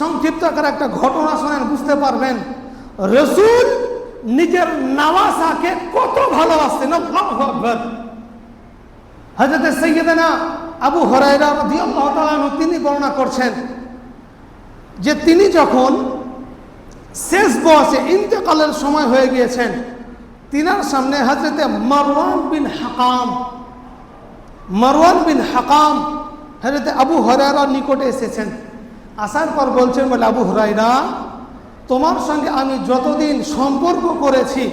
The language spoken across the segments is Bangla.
সংক্ষিপ্ত আকারে একটা ঘটনা শোনেন, বুঝতে পারবেন রাসূল নিজের নওয়াসাকে কত ভালোবাসতেন। আল্লাহু আকবার। হযরত সাইয়্যিদানা আবু হুরায়রা রাদিয়াল্লাহু তাআলা আনহু তিনি বর্ণনা করছেন যে তিনি যখন শেষ বয়সে ইন্তেকালের সময় হয়ে গিয়েছেন, তিনার সামনে হযরত মারওয়ান বিন হাকাম হযরত আবু হুরায়রার নিকটে এসেছেন। আসার পর বলছেন, বলে আবু হুরায়রা, তোমার সঙ্গে আমি যতদিন সম্পর্ক করেছি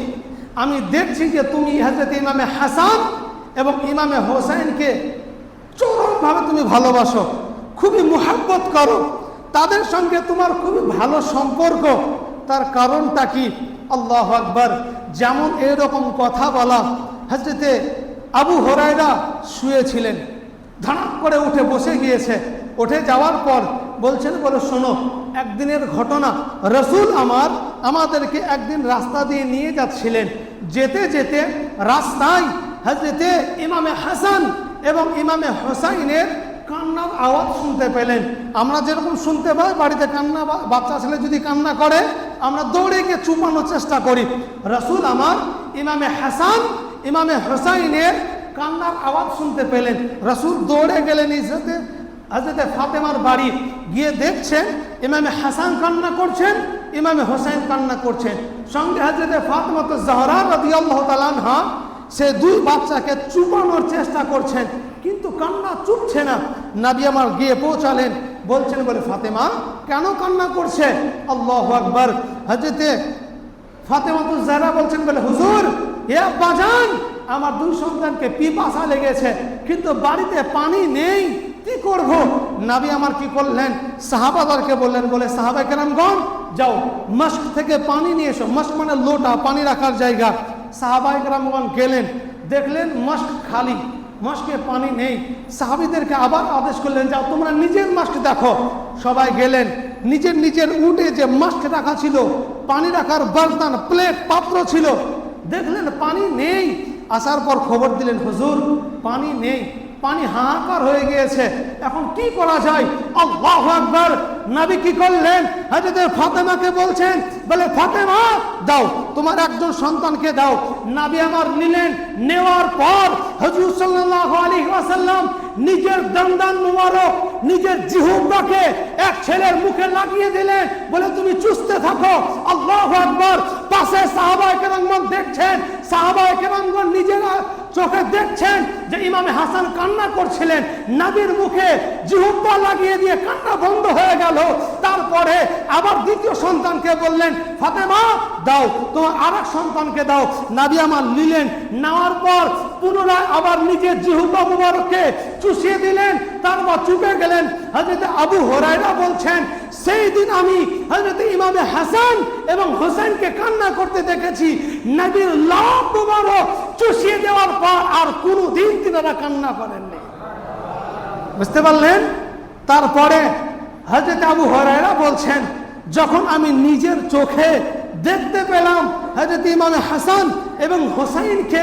আমি দেখছি যে তুমি হযরত ইমামে হাসান এবং ইমামে হোসেনকে চরমভাবে তুমি ভালোবাসো, খুবই মুহাব্বত করো, তাদের সঙ্গে তোমার খুবই ভালো সম্পর্ক। তার কারণটা কি? আল্লাহু আকবার। যেমন এরকম কথা বলা, হযরতে আবু হুরায়রা শুয়েছিলেন, ধাড়াক করে উঠে বসে গিয়েছে। উঠে যাওয়ার পর বলছেন, বলে শোনো, একদিনের ঘটনা, রাসূল আমাদেরকে একদিন রাস্তা দিয়ে নিয়ে যাচ্ছিলেন। যেতে যেতে রাস্তায় হযরতে ইমামে হাসান এবং ইমামে হোসাইনের কান্নার আওয়াজ শুনতে পেলেন। আমরা যেরকম শুনতে পাই বাড়িতে কান্না, বাচ্চা ছেলে যদি কান্না করে আমরা দৌড়ে গিয়ে চুপানোর চেষ্টা করি। রাসূল ইমামে হাসান ইমামে হোসাইনের কান্নার আওয়াজ শুনতে পেলেন। রাসূল দৌড়ে গেলেন হযরতে ফাতেমার বাড়ি, গিয়ে দেখছেন ইমামে হাসান কান্না করছেন, ইমামে হোসেন কান্না করছেন। সঙ্গে হযরতে ফাতেমা জাহরা রাদিয়াল্লাহু তাআলা আনহা সে দুই বাচ্চাকে চুপানোর চেষ্টা করছেন, কিন্তু কান্না চুপছে না। নবী আমার গিয়ে পৌঁছালেন, বলছেন, বলে ফাতেমা কেন কান্না করছে? আল্লাহু আকবার। হযরতে ফাতেমা জাহরা বলছেন, বলে হুজুর, হে আব্বাজান, আমার দুই সন্তানকে পিপাসা লেগেছে, কিন্তু বাড়িতে পানি নেই, কি করব? নবী আমার কি করলেন? সাহাবাদেরকে বললেন, বলে সাহাবায়ে কেরামগণ, যাও মস্ক থেকে পানি নিয়ে এসো। মস্ক মানে লোটা, পানি রাখার জায়গা। সাহাবায়ে কেরামগণ গেলেন, দেখলেন মস্ক খালি, মস্কে পানি নেই। সাহাবীদেরকে আবার আদেশ করলেন, যাও তোমরা নিজের মস্ক দেখো। সবাই গেলেন, নিজের উঠে যে মস্ক রাখা ছিল, পানি রাখার বর্তন, প্লেট, পাত্র ছিল, দেখলেন পানি নেই। আসার পর খবর দিলেন, হুজুর পানি নেই, পানি হাহাকার হয়ে গিয়েছে, এখন কি করা যায়? আল্লাহু আকবার। নবী কি করলেন? হযরত ফাতেমাকে বলছেন, বলে ফাতেমা দাও, তোমার একজন সন্তানকে দাও। নবী আমার নিলেন, নেওয়ার পর হুজুর সাল্লাল্লাহু আলাইহি ওয়াসাল্লাম নিজের দন্দান মুবারক, নিজের জিহ্বাকে এক ছেলের মুখে লাগিয়ে দিলেন, বলে তুমি চুষতে থাকো। আল্লাহু আকবার। পাশে সাহাবায়ে কেরামগণ দেখছেন, সাহাবায়ে কেরামগণ নিজেরা চোখে দেখছেন যে ইমামে হাসান কান্না করছিলেন, নবীর মুখে জিহ্বা লাগিয়ে দিয়ে কান্না বন্ধ হয়ে গেল। তারপরে আবার দ্বিতীয় সন্তানকে বললেন, ফাতেমা দাও, তোমার আরেক সন্তানকে দাও। নবী আমার নিলেন, নেওয়ার পর পুনরায় আবার নিজের জিহ্বা মুবারককে চুষিয়ে দিলেন, তারপর চুপে গেলেন। হযরত আবু হুরায়রা বলছেন, সেই দিন আমি হযরত ইমামে হাসান এবং হোসেনকে কান্না করতে দেখেছি। নবীর লাভ মুবারক চুষিয়ে দেওয়ার পর আর কোনোদিন তিনারা কান্না করেননি। বুঝতে পারলেন? তারপরে হযরত আবু হুরায়রা বলছেন, যখন আমি নিজের চোখে দেখতে পেলাম হযরত ইমামে হাসান এবং হোসাইনকে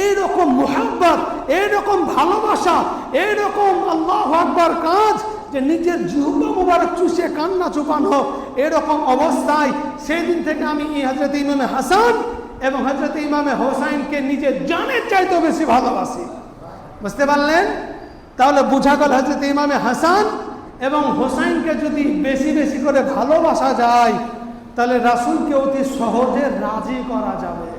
এইরকম মুহাব্বত, এইরকম ভালোবাসা, এইরকম আল্লাহু আকবার কাজ, যে নিজের জিহ্বা মুবারক চুষিয়ে কান্না চুপানো, এরকম অবস্থায় সেই দিন থেকে আমি হযরত ইমামে হাসান এবং হযরত ইমামে হোসাইনকে নিজের জানের চাইতেও বেশি ভালোবাসি। বুঝতে পারলেন? তাহলে বোঝা গেল হযরত ইমামে হাসান এবং হোসাইনকে যদি বেশি বেশি করে ভালোবাসা যায়, তাহলে রাসূলকে অতি সহজে রাজি করা যাবে।